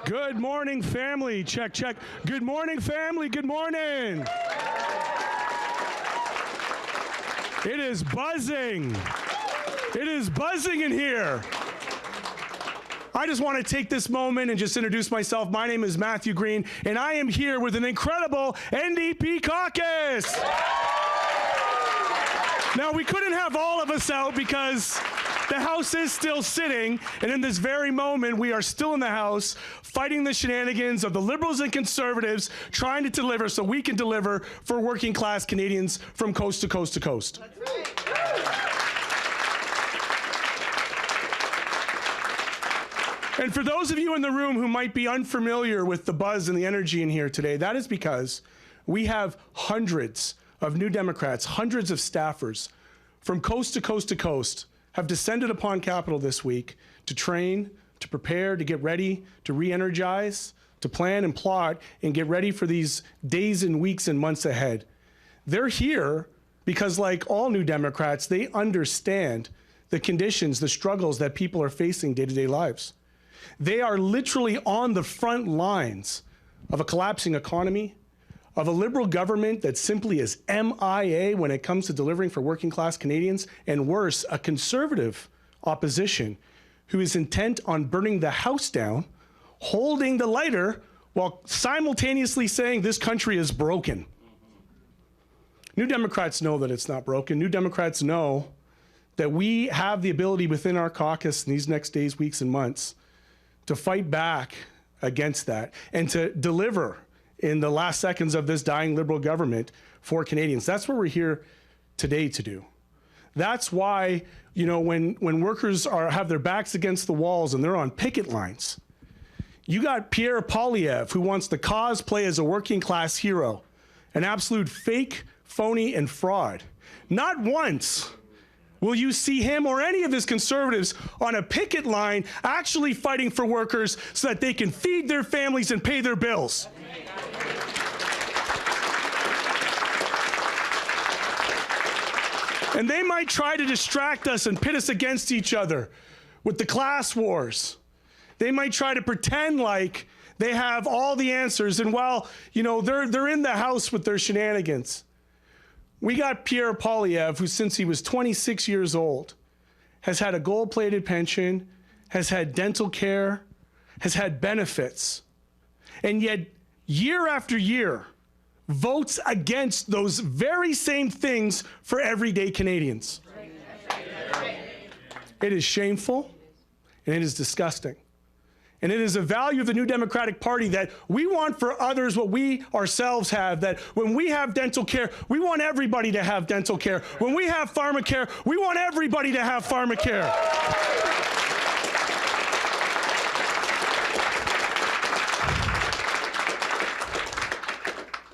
Good morning, family. Check, check. Good morning, family. Good morning. It is buzzing. It is buzzing in here. I just want to take this moment and just introduce myself. My name is Matthew Green, and I am here with an incredible NDP caucus. Now, we couldn't have all of us out because the House is still sitting, and in this very moment, we are still in the House fighting the shenanigans of the Liberals and Conservatives trying to deliver so we can deliver for working class Canadians from coast to coast to coast. That's right. And for those of you in the room who might be unfamiliar with the buzz and the energy in here today, that is because we have hundreds of New Democrats, hundreds of staffers from coast to coast to coast have descended upon Capitol this week to train, to prepare, to get ready, to re-energize, to plan and plot and get ready for these days and weeks and months ahead. They're here because, like all New Democrats, they understand the conditions, the struggles that people are facing day-to-day lives. They are literally on the front lines of a collapsing economy, of a Liberal government that simply is MIA when it comes to delivering for working class Canadians, and worse, a Conservative opposition who is intent on burning the House down, holding the lighter, while simultaneously saying this country is broken. New Democrats know that it's not broken. New Democrats know that we have the ability within our caucus in these next days, weeks, and months to fight back against that and to deliver in the last seconds of this dying Liberal government for Canadians. That's what we're here today to do. That's why, you know, when workers have their backs against the walls and they're on picket lines, you got Pierre Poilievre, who wants to cosplay as a working class hero, an absolute fake, phony, and fraud. Not once will you see him or any of his Conservatives on a picket line actually fighting for workers so that they can feed their families and pay their bills. And they might try to distract us and pit us against each other with the class wars. They might try to pretend like they have all the answers, and while, you know, they're in the House with their shenanigans. We got Pierre Poilievre, who since he was 26 years old has had a gold-plated pension, has had dental care, has had benefits, and yet year after year votes against those very same things for everyday Canadians. It is shameful and it is disgusting. And it is a value of the New Democratic Party that we want for others what we ourselves have, that when we have dental care, we want everybody to have dental care. When we have pharmacare, we want everybody to have pharmacare.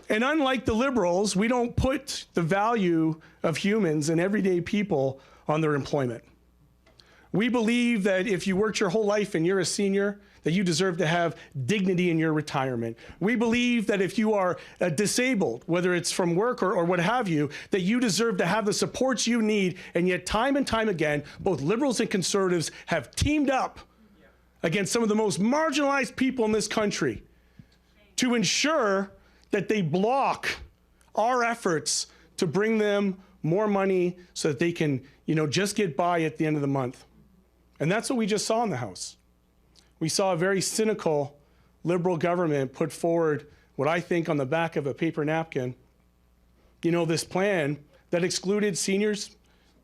And unlike the Liberals, we don't put the value of humans and everyday people on their employment. We believe that if you worked your whole life and you're a senior, that you deserve to have dignity in your retirement. We believe that if you are disabled, whether it's from work or what have you, that you deserve to have the supports you need. And yet time and time again, both Liberals and Conservatives have teamed up against some of the most marginalized people in this country to ensure that they block our efforts to bring them more money so that they can, you know, just get by at the end of the month. And that's what we just saw in the House. We saw a very cynical Liberal government put forward what I think on the back of a paper napkin, you know, this plan that excluded seniors,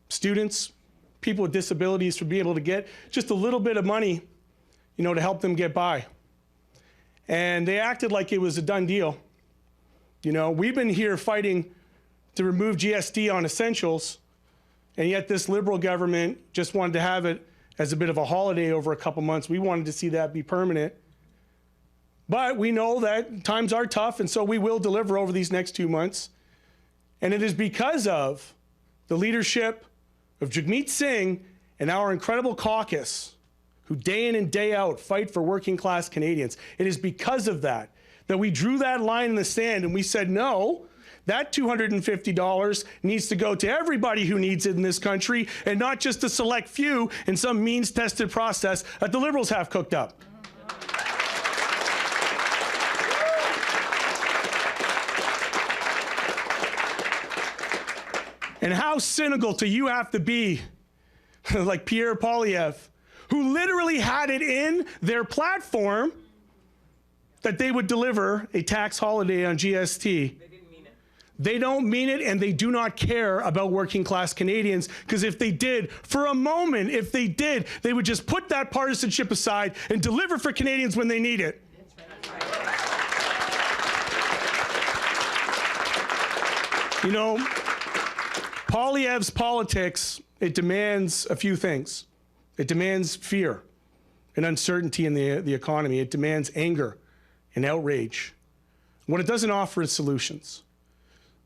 students, people with disabilities from being able to get just a little bit of money, you know, to help them get by. And they acted like it was a done deal. You know, we've been here fighting to remove GST on essentials, and yet this Liberal government just wanted to have it as a bit of a holiday over a couple months. We wanted to see that be permanent. But we know that times are tough, and so we will deliver over these next 2 months. And it is because of the leadership of Jagmeet Singh and our incredible caucus, who day in and day out fight for working class Canadians. It is because of that we drew that line in the sand and we said, no, that $250 needs to go to everybody who needs it in this country and not just a select few in some means-tested process that the Liberals have cooked up. And how cynical do you have to be, like Pierre Poilievre, who literally had it in their platform that they would deliver a tax holiday on GST. They didn't mean it. They don't mean it, and they do not care about working class Canadians, because if they did, for a moment, if they did, they would just put that partisanship aside and deliver for Canadians when they need it. You know, Poilievre's politics, it demands a few things. It demands fear and uncertainty in the economy. It demands anger and outrage. What it doesn't offer is solutions.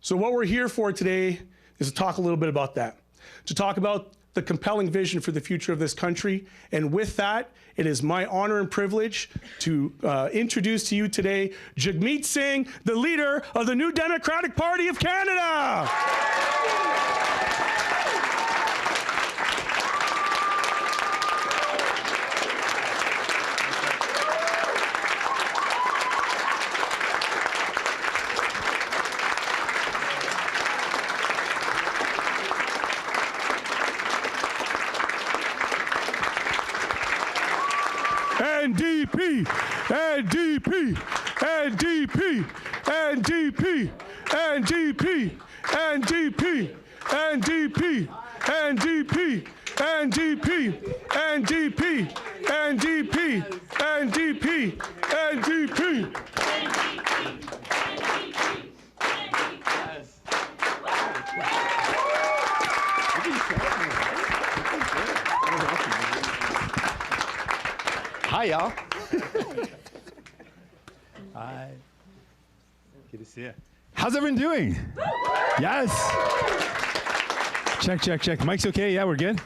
So what we're here for today is to talk a little bit about that, to talk about the compelling vision for the future of this country. And with that, it is my honor and privilege to introduce to you today Jagmeet Singh, the leader of the New Democratic Party of Canada. NDP, NDP, NDP, NDP, NDP, NDP, NDP, NDP, NDP, NDP, NDP, NDP, NDP. Hi, y'all. Hi. Good to see you. How's everyone doing? Yes. Check, check, check. Mic's okay? Yeah, we're good.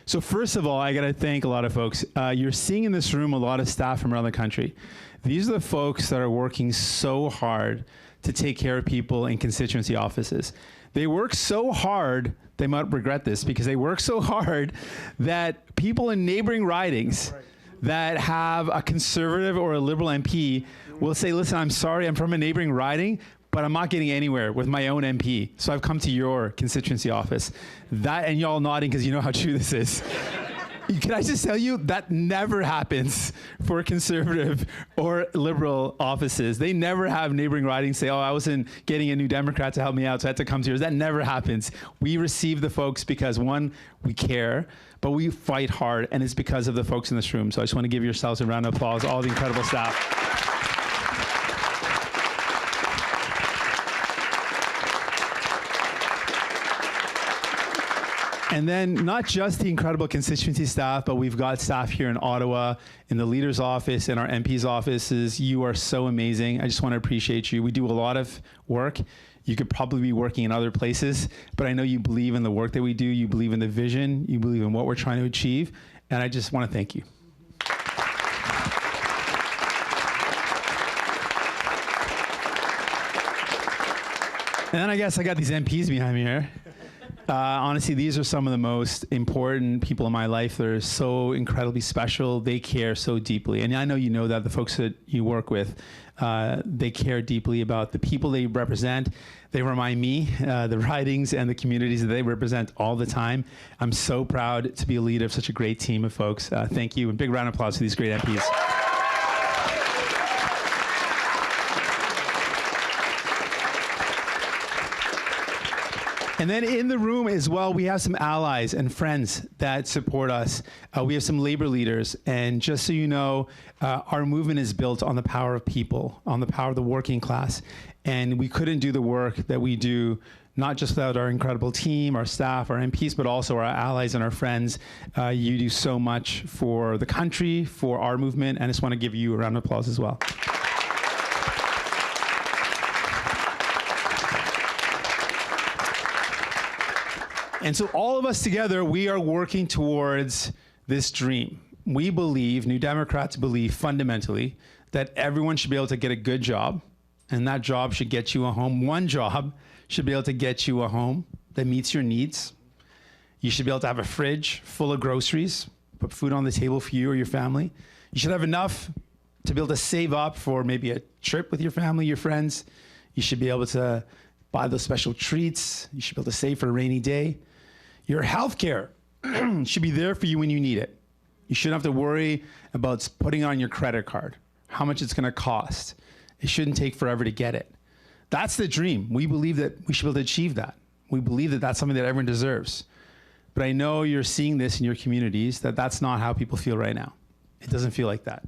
So first of all, I got to thank a lot of folks. You're seeing in this room a lot of staff from around the country. These are the folks that are working so hard to take care of people in constituency offices. They work so hard, they might regret this, because they work so hard that people in neighboring ridings that have a Conservative or a Liberal MP will say, listen, I'm sorry, I'm from a neighboring riding, but I'm not getting anywhere with my own MP. So I've come to your constituency office. That, and y'all nodding because you know how true this is. Can I just tell you, that never happens for Conservative or Liberal offices. They never have neighboring ridings say, oh, I wasn't getting a New Democrat to help me out, so I had to come to yours. That never happens. We receive the folks because, one, we care, but we fight hard, and it's because of the folks in this room. So I just want to give yourselves a round of applause, all the incredible staff. And then not just the incredible constituency staff, but we've got staff here in Ottawa, in the leader's office, in our MP's offices. You are so amazing. I just want to appreciate you. We do a lot of work. You could probably be working in other places, but I know you believe in the work that we do. You believe in the vision. You believe in what we're trying to achieve. And I just want to thank you. And then I guess I got these MPs behind me here. Honestly, these are some of the most important people in my life. They're so incredibly special. They care so deeply. And I know you know that the folks that you work with, they care deeply about the people they represent. They remind me, the ridings and the communities that they represent all the time. I'm so proud to be a leader of such a great team of folks. Thank you, and big round of applause for these great MPs. And then in the room as well, we have some allies and friends that support us. We have some labor leaders. And just so you know, our movement is built on the power of people, on the power of the working class. And we couldn't do the work that we do, not just without our incredible team, our staff, our MPs, but also our allies and our friends. You do so much for the country, for our movement, and I just want to give you a round of applause as well. And so all of us together, we are working towards this dream. We believe, New Democrats believe fundamentally, that everyone should be able to get a good job, and that job should get you a home. One job should be able to get you a home that meets your needs. You should be able to have a fridge full of groceries, put food on the table for you or your family. You should have enough to be able to save up for maybe a trip with your family, your friends. You should be able to buy those special treats. You should be able to save for a rainy day. Your healthcare should be there for you when you need it. You shouldn't have to worry about putting it on your credit card, how much it's going to cost. It shouldn't take forever to get it. That's the dream. We believe that we should be able to achieve that. We believe that that's something that everyone deserves. But I know you're seeing this in your communities, that that's not how people feel right now. It doesn't feel like that.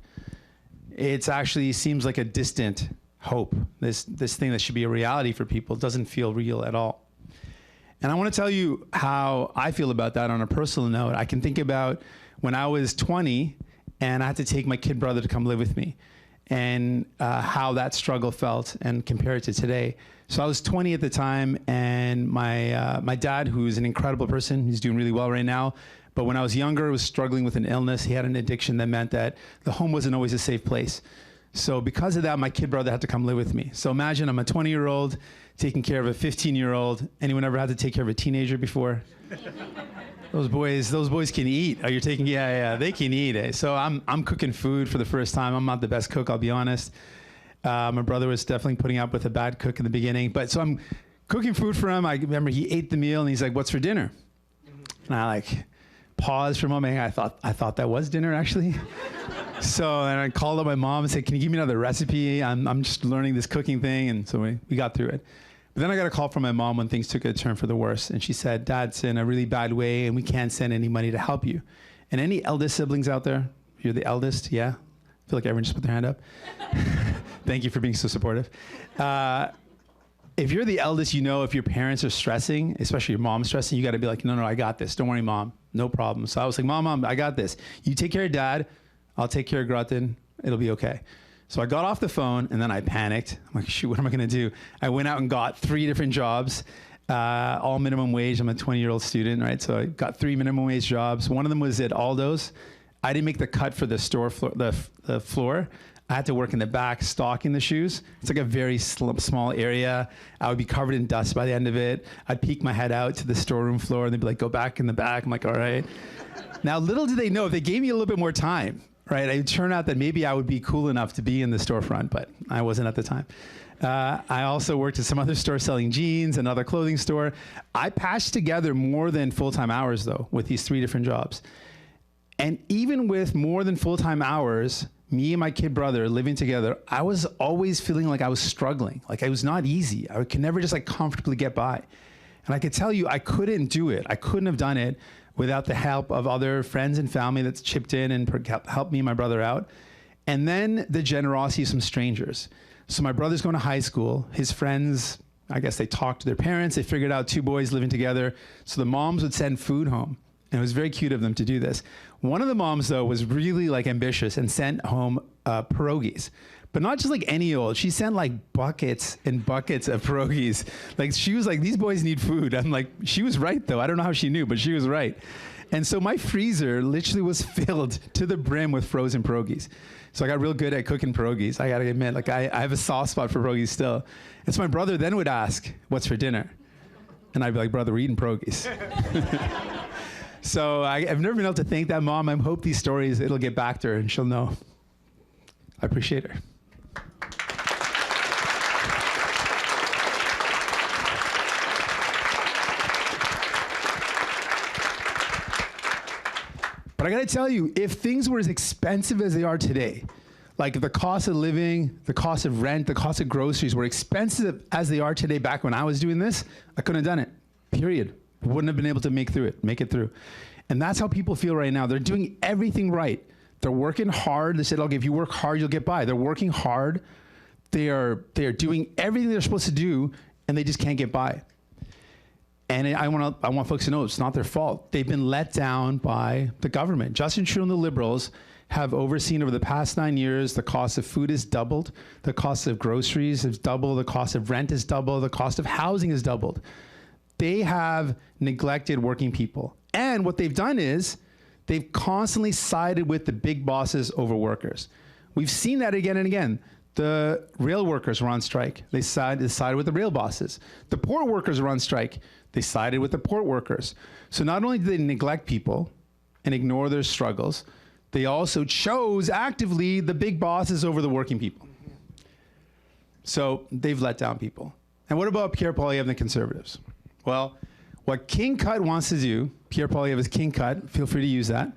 It actually seems like a distant hope. This thing that should be a reality for people doesn't feel real at all. And I want to tell you how I feel about that on a personal note. I can think about when I was 20 and I had to take my kid brother to come live with me, and how that struggle felt and compare it to today. So I was 20 at the time, and my dad, who's an incredible person, he's doing really well right now, but when I was younger, was struggling with an illness. He had an addiction that meant that the home wasn't always a safe place. So because of that, my kid brother had to come live with me. So imagine I'm a 20-year-old taking care of a 15-year-old. Anyone ever had to take care of a teenager before? Those boys can eat. Oh, you're taking, yeah, they can eat. So I'm cooking food for the first time. I'm not the best cook, I'll be honest. My brother was definitely putting up with a bad cook in the beginning. But so I'm cooking food for him. I remember he ate the meal and he's like, "What's for dinner?" And I paused for a moment. I thought that was dinner actually. So then I called up my mom and said, "Can you give me another recipe? I'm just learning this cooking thing." And so we got through it. But then I got a call from my mom when things took a turn for the worse. And she said, "Dad's in a really bad way and we can't send any money to help you." And any eldest siblings out there? You're the eldest, yeah? I feel like everyone just put their hand up. Thank you for being so supportive. If you're the eldest, you know if your parents are stressing, especially your mom's stressing, you got to be like, "No, I got this. Don't worry, Mom. No problem." So I was like, Mom, I got this. You take care of Dad. I'll take care of Groton. It'll be okay. So I got off the phone and then I panicked. I'm like, shoot, what am I going to do? I went out and got 3 different jobs, all minimum wage. I'm a 20-year-old student, right? So I got 3 minimum wage jobs. One of them was at Aldo's. I didn't make the cut for the store floor, the floor. I had to work in the back stocking the shoes. It's like a very small area. I would be covered in dust by the end of it. I'd peek my head out to the storeroom floor and they'd be like, "Go back in the back." I'm like, "All right." Now, little did they know, if they gave me a little bit more time, right, it would turn out that maybe I would be cool enough to be in the storefront, but I wasn't at the time. I also worked at some other store selling jeans, another clothing store. I patched together more than full-time hours, though, with these 3 different jobs. And even with more than full-time hours, me and my kid brother living together, I was always feeling like I was struggling. Like it was not easy. I could never just comfortably get by. And I could tell you, I couldn't do it. I couldn't have done it without the help of other friends and family that's chipped in and helped me and my brother out. And then the generosity of some strangers. So my brother's going to high school. His friends, I guess they talked to their parents. They figured out 2 boys living together. So the moms would send food home. And it was very cute of them to do this. One of the moms, though, was really ambitious and sent home pierogies. But not just any old. She sent buckets and buckets of pierogies. She was like, "These boys need food." I'm like, she was right, though. I don't know how she knew, but she was right. And so my freezer literally was filled to the brim with frozen pierogies. So I got real good at cooking pierogies. I got to admit, I have a soft spot for pierogies still. And so my brother then would ask, "What's for dinner?" And I'd be like, "Brother, we're eating pierogies." So I've never been able to thank that mom. I hope these stories, it'll get back to her and she'll know. I appreciate her. But I got to tell you, if things were as expensive as they are today, like the cost of living, the cost of rent, the cost of groceries were expensive as they are today back when I was doing this, I couldn't have done it, period. Wouldn't have been able to make it through. And that's how people feel right now. They're doing everything right. They're working hard. They said, "Okay, if you work hard, you'll get by." They're working hard. They are doing everything they're supposed to do, and they just can't get by. And I want folks to know it's not their fault. They've been let down by the government. Justin Trudeau and the Liberals have overseen over the past 9 years, the cost of food has doubled, the cost of groceries has doubled, the cost of rent has doubled, the cost of housing has doubled. They have neglected working people. And what they've done is they've constantly sided with the big bosses over workers. We've seen that again and again. The rail workers were on strike. They sided with the rail bosses. The port workers were on strike. They sided with the port workers. So not only did they neglect people and ignore their struggles, they also chose actively the big bosses over the working people. So they've let down people. And what about Pierre Poilievre and the Conservatives? Well, what King Cut wants to do, Pierre Poilievre is King Cut, feel free to use that.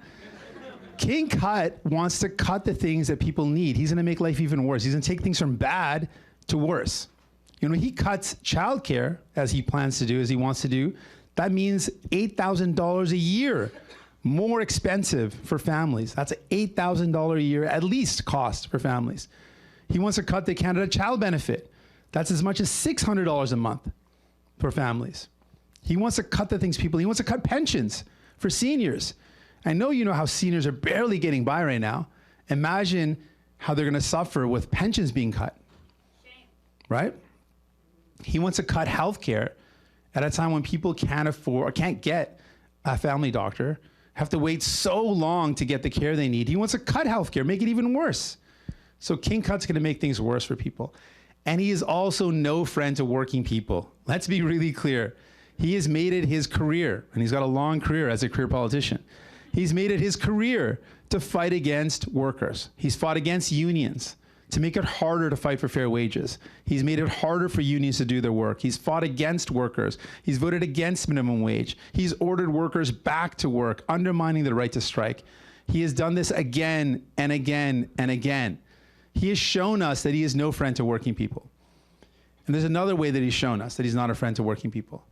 King Cut wants to cut the things that people need. He's gonna make life even worse. He's gonna take things from bad to worse. You know, he cuts childcare, as he plans to do, as he wants to do. That means $8,000 a year more expensive for families. That's an $8,000 a year at least cost for families. He wants to cut the Canada Child Benefit. That's as much as $600 a month for families. He wants to cut the things he wants to cut pensions for seniors. I know you know how seniors are barely getting by right now. Imagine how they're gonna suffer with pensions being cut, right? He wants to cut healthcare at a time when people can't afford or can't get a family doctor, have to wait so long to get the care they need. He wants to cut healthcare, make it even worse. So King Cut's gonna make things worse for people. And he is also no friend to working people. Let's be really clear. He has made it his career, and he's got a long career as a career politician. He's made it his career to fight against workers. He's fought against unions to make it harder to fight for fair wages. He's made it harder for unions to do their work. He's fought against workers. He's voted against minimum wage. He's ordered workers back to work, undermining the right to strike. He has done this again and again and again. He has shown us that he is no friend to working people. And there's another way that he's shown us that he's not a friend to working people.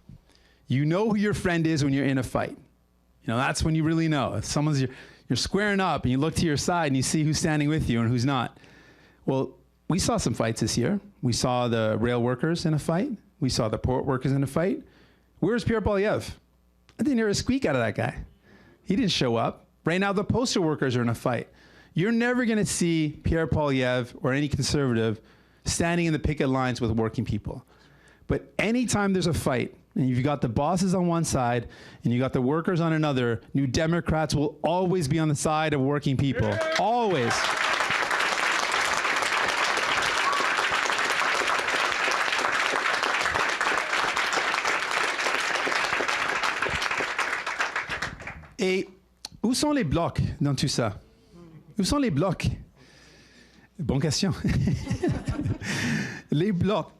You know who your friend is when you're in a fight. You know, that's when you really know. If someone's, you're squaring up and you look to your side and you see who's standing with you and who's not. Well, we saw some fights this year. We saw the rail workers in a fight. We saw the port workers in a fight. Where's Pierre Poilievre? I didn't hear a squeak out of that guy. He didn't show up. Right now, the postal workers are in a fight. You're never gonna see Pierre Poilievre or any conservative standing in the picket lines with working people. But anytime there's a fight, and you've got the bosses on one side, and you got the workers on another, New Democrats will always be on the side of working people. Always. Et où sont les blocs dans tout ça? Où sont les blocs? Bonne question. Les blocs.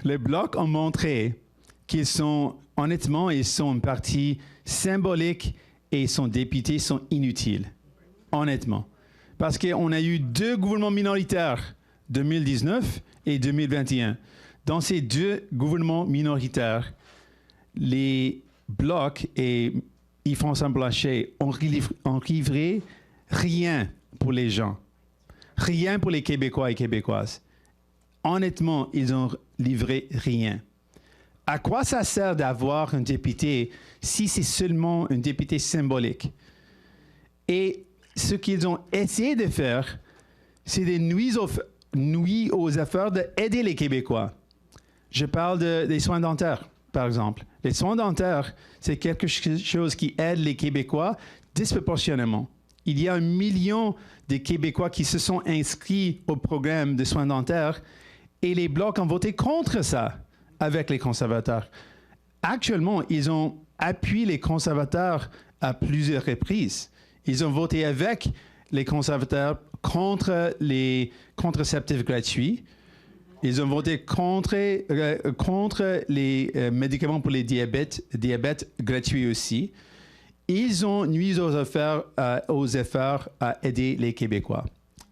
Les blocs ont montré qu'ils sont, honnêtement, ils sont une partie symbolique et son député sont inutiles. Honnêtement. Parce qu'on a eu 2 gouvernements minoritaires, 2019 et 2021. Dans ces 2 gouvernements minoritaires, les blocs et Yves-François Blanchet ont livré rien pour les gens. Rien pour les Québécois et Québécoises. Honnêtement, ils ont livré rien. À quoi ça sert d'avoir un député si c'est seulement un député symbolique? Et ce qu'ils ont essayé de faire, c'est de nuire aux efforts d'aider les Québécois. Je parle des soins dentaires, par exemple. Les soins dentaires, c'est quelque chose qui aide les Québécois disproportionnellement. Il y a 1 million de Québécois qui se sont inscrits au programme de soins dentaires et les Blocs ont voté contre ça avec les conservateurs. Actuellement, ils ont appuyé les conservateurs à plusieurs reprises. Ils ont voté avec les conservateurs contre les contraceptifs gratuits. Ils ont voté contre les médicaments pour les diabètes gratuits aussi. Ils ont nuit aux efforts à aider les Québécois.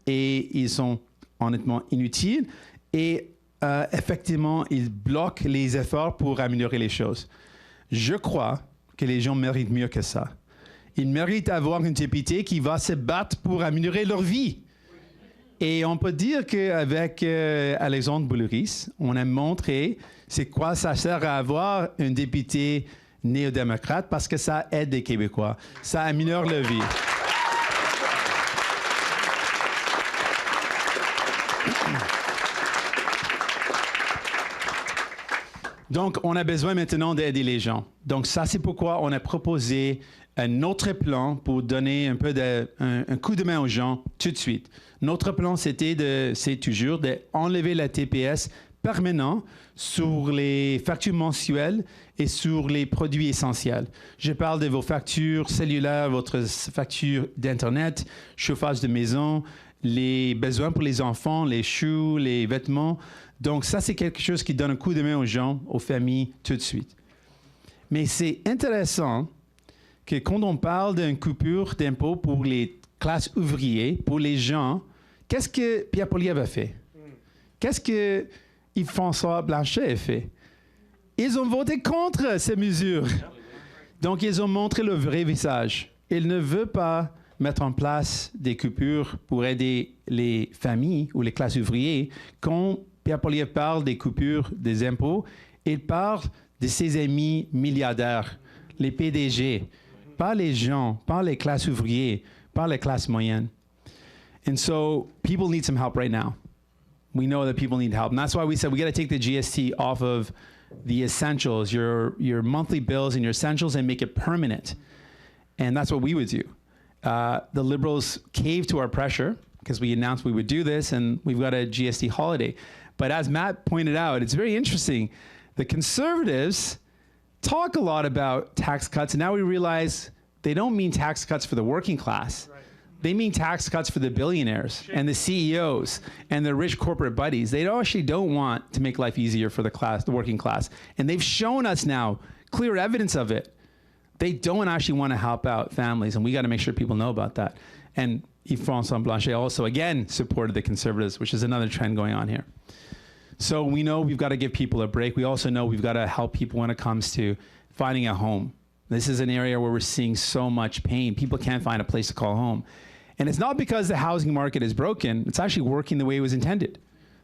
Et ils sont honnêtement inutiles. Et effectivement, ils bloquent les efforts pour améliorer les choses. Je crois que les gens méritent mieux que ça. Ils méritent d'avoir un député qui va se battre pour améliorer leur vie. Et on peut dire qu'avec Alexandre Boulris, on a montré c'est quoi ça sert à avoir un député néo-démocrate parce que ça aide les Québécois. Ça améliore leur vie. Donc, on a besoin maintenant d'aider les gens. Donc, ça, c'est pourquoi on a proposé un autre plan pour donner un peu un coup de main aux gens tout de suite. Notre plan, c'est toujours d'enlever la TPS permanent sur les factures mensuelles et sur les produits essentiels. Je parle de vos factures cellulaires, votre facture d'Internet, chauffage de maison, les besoins pour les enfants, les choux, les vêtements. Donc ça, c'est quelque chose qui donne un coup de main aux gens, aux familles, tout de suite. Mais c'est intéressant que quand on parle d'une coupure d'impôts pour les classes ouvrières, pour les gens, qu'est-ce que Pierre Poilievre a fait? Qu'est-ce que Yves-François Blanchet a fait? Ils ont voté contre ces mesures. Donc, ils ont montré le vrai visage. Ils ne veulent pas mettre en place des coupures pour aider les familles ou les classes ouvrières. Quand Pierre Poilievre parle des coupures des impôts, il parle de ses amis milliardaires, les PDG, pas les gens, pas les classes ouvrières, pas les classes moyennes. And so people need some help right now. We know that people need help. And that's why we said we got to take the GST off of the essentials, your monthly bills and your essentials, and make it permanent. And that's what we would do. The Liberals caved to our pressure because we announced we would do this, and we've got a GST holiday. But as Matt pointed out, it's very interesting. The Conservatives talk a lot about tax cuts, and now we realize they don't mean tax cuts for the working class. Right. They mean tax cuts for the billionaires and the CEOs and the rich corporate buddies. They actually don't want to make life easier for the working class. And they've shown us now clear evidence of it. They don't actually want to help out families, and we got to make sure people know about that. And Yves-François Blanchet also, again, supported the Conservatives, which is another trend going on here. So we know we've got to give people a break. We also know we've got to help people when it comes to finding a home. This is an area where we're seeing so much pain. People can't find a place to call home. And it's not because the housing market is broken. It's actually working the way it was intended.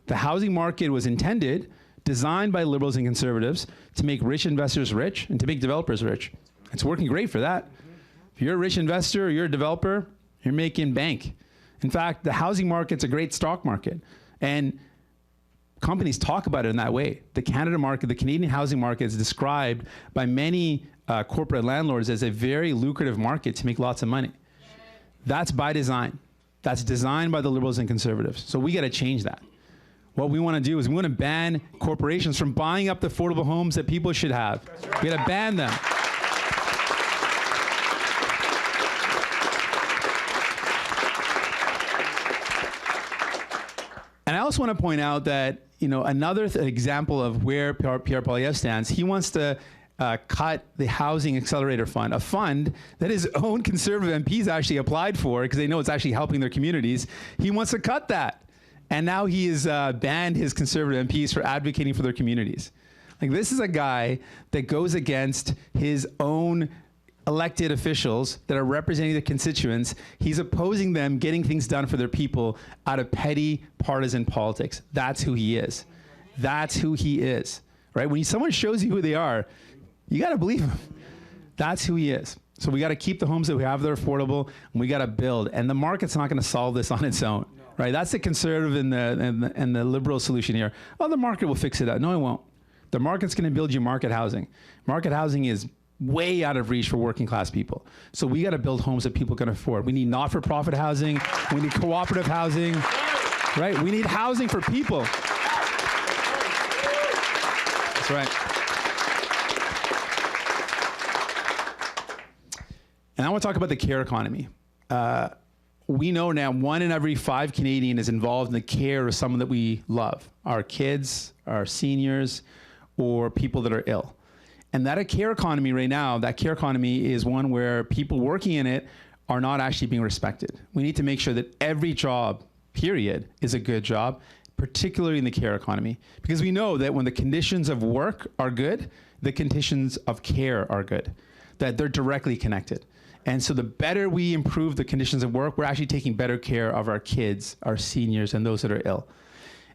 The housing market was intended, designed by Liberals and Conservatives, to make rich investors rich and to make developers rich. It's working great for that. If you're a rich investor or you're a developer, you're making bank. In fact, the housing market's a great stock market. And companies talk about it in that way. The Canada market, the Canadian housing market is described by many corporate landlords as a very lucrative market to make lots of money. That's by design. That's designed by the Liberals and Conservatives. So we got to change that. What we want to do is we want to ban corporations from buying up the affordable homes that people should have. Right. We got to ban them. And I also want to point out that, you know, another example of where Pierre Poilievre stands, he wants to cut the Housing Accelerator Fund, a fund that his own Conservative MPs actually applied for because they know it's actually helping their communities. He wants to cut that. And now he has banned his Conservative MPs for advocating for their communities. Like, this is a guy that goes against his own elected officials that are representing the constituents. He's opposing them getting things done for their people out of petty partisan politics. That's who he is. That's who he is, right? When someone shows you who they are, you got to believe him. That's who he is. So we got to keep the homes that we have that are affordable, and we got to build. And the market's not going to solve this on its own, right? That's the Conservative and the Liberal solution here. Oh, the market will fix it out. No, it won't. The market's going to build you market housing. Market housing is way out of reach for working class people. So we got to build homes that people can afford. We need not-for-profit housing. We need cooperative housing, right? We need housing for people. That's right. And I want to talk about the care economy. We know now 1 in every 5 Canadian is involved in the care of someone that we love, our kids, our seniors, or people that are ill. And that care economy right now, that care economy is one where people working in it are not actually being respected. We need to make sure that every job, period, is a good job, particularly in the care economy. Because we know that when the conditions of work are good, the conditions of care are good, that they're directly connected. And so the better we improve the conditions of work, we're actually taking better care of our kids, our seniors, and those that are ill.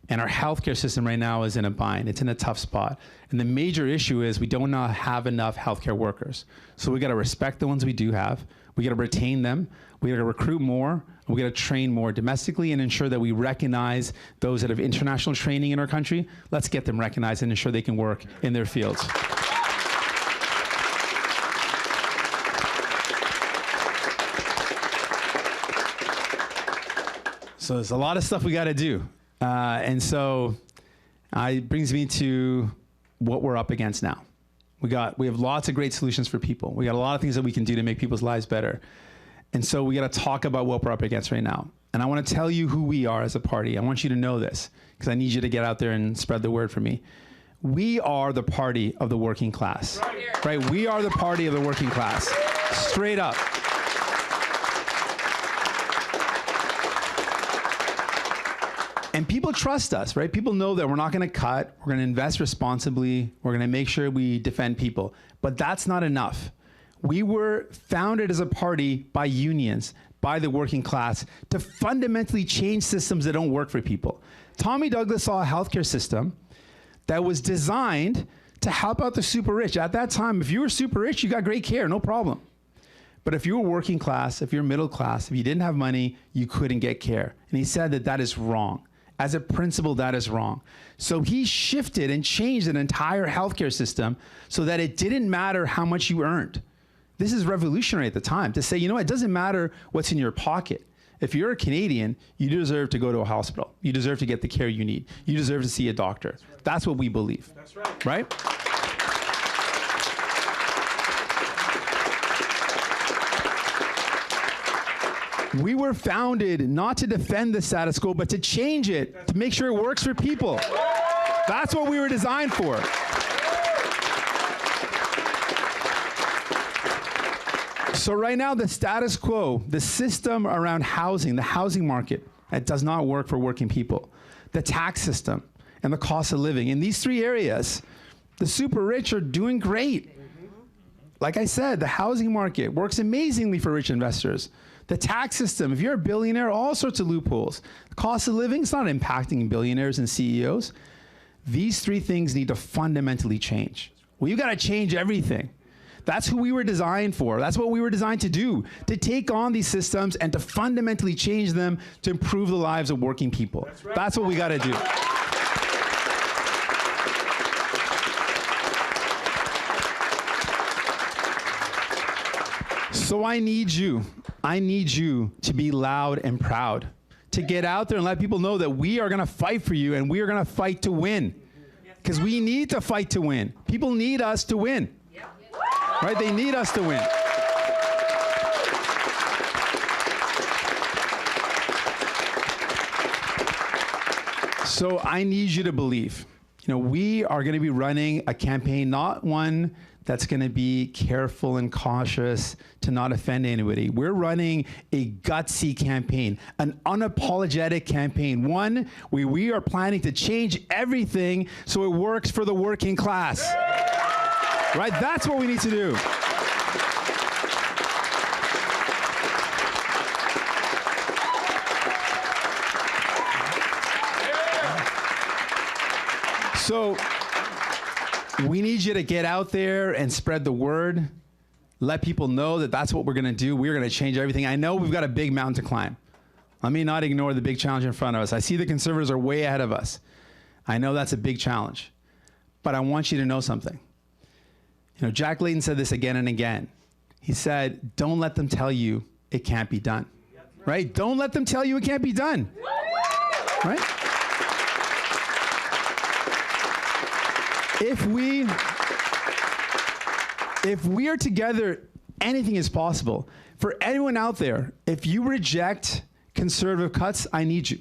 And our healthcare system right now is in a bind. It's in a tough spot. And the major issue is we don't have enough healthcare workers. So we got to respect the ones we do have. We got to retain them. We got to recruit more. And we got to train more domestically and ensure that we recognize those that have international training in our country. Let's get them recognized and ensure they can work in their fields. So there's a lot of stuff we got to do. And so It brings me to what we're up against now. We have lots of great solutions for people. We got a lot of things that we can do to make people's lives better. And so we got to talk about what we're up against right now. And I want to tell you who we are as a party. I want you to know this because I need you to get out there and spread the word for me. We are the party of the working class, right? We are the party of the working class, straight up. And people trust us, right? People know that we're not going to cut. We're going to invest responsibly. We're going to make sure we defend people. But that's not enough. We were founded as a party by unions, by the working class, to fundamentally change systems that don't work for people. Tommy Douglas saw a healthcare system that was designed to help out the super rich. At that time, if you were super rich, you got great care, no problem. But if you were working class, if you're middle class, if you didn't have money, you couldn't get care. And he said that that is wrong. As a principle, that is wrong. So he shifted and changed an entire healthcare system so that it didn't matter how much you earned. This is revolutionary at the time to say, you know, it doesn't matter what's in your pocket. If you're a Canadian, you deserve to go to a hospital. You deserve to get the care you need. You deserve to see a doctor. That's what we believe. That's right. Right? We were founded not to defend the status quo, but to change it, to make sure it works for people. That's what we were designed for. So right now, the status quo, the system around housing, the housing market, that does not work for working people. The tax system and the cost of living. In these three areas, the super rich are doing great. Like I said, the housing market works amazingly for rich investors. The tax system, if you're a billionaire, all sorts of loopholes. The cost of living, it's not impacting billionaires and CEOs. These three things need to fundamentally change. Well, you got to change everything. That's who we were designed for. That's what we were designed to do, to take on these systems and to fundamentally change them to improve the lives of working people. That's right. That's what we got to do. So I need you to be loud and proud, to get out there and let people know that we are going to fight for you and we are going to fight to win. Because we need to fight to win. People need us to win. Right? They need us to win. So I need you to believe. You know, we are going to be running a campaign, not one that's going to be careful and cautious to not offend anybody. We're running a gutsy campaign, an unapologetic campaign, one where we are planning to change everything so it works for the working class. Right? That's what we need to do. So we need you to get out there and spread the word. Let people know that that's what we're going to do. We're going to change everything. I know we've got a big mountain to climb. Let me not ignore the big challenge in front of us. I see the Conservatives are way ahead of us. I know that's a big challenge. But I want you to know something. You know, Jack Layton said this again and again. He said, don't let them tell you it can't be done. Right? Don't let them tell you it can't be done. Right? If we are together, anything is possible. For anyone out there, if you reject conservative cuts, I need you.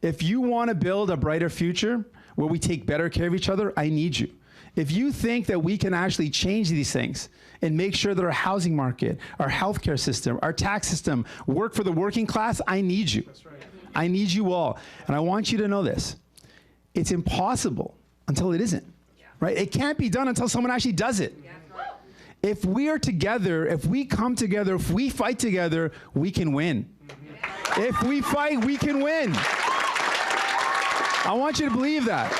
If you want to build a brighter future where we take better care of each other, I need you. If you think that we can actually change these things and make sure that our housing market, our healthcare system, our tax system work for the working class, I need you. That's right. I need you all. And I want you to know this. It's impossible until it isn't. Right? It can't be done until someone actually does it. If we are together, if we come together, if we fight together, we can win. If we fight, we can win. I want you to believe that.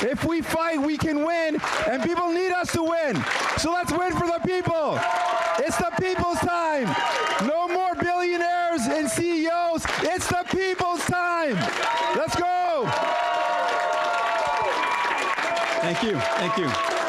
If we fight, we can win, and people need us to win. So let's win for the people. It's the people's time. No more billionaires and CEOs. It's the people's time. Let's go. Thank you. Thank you.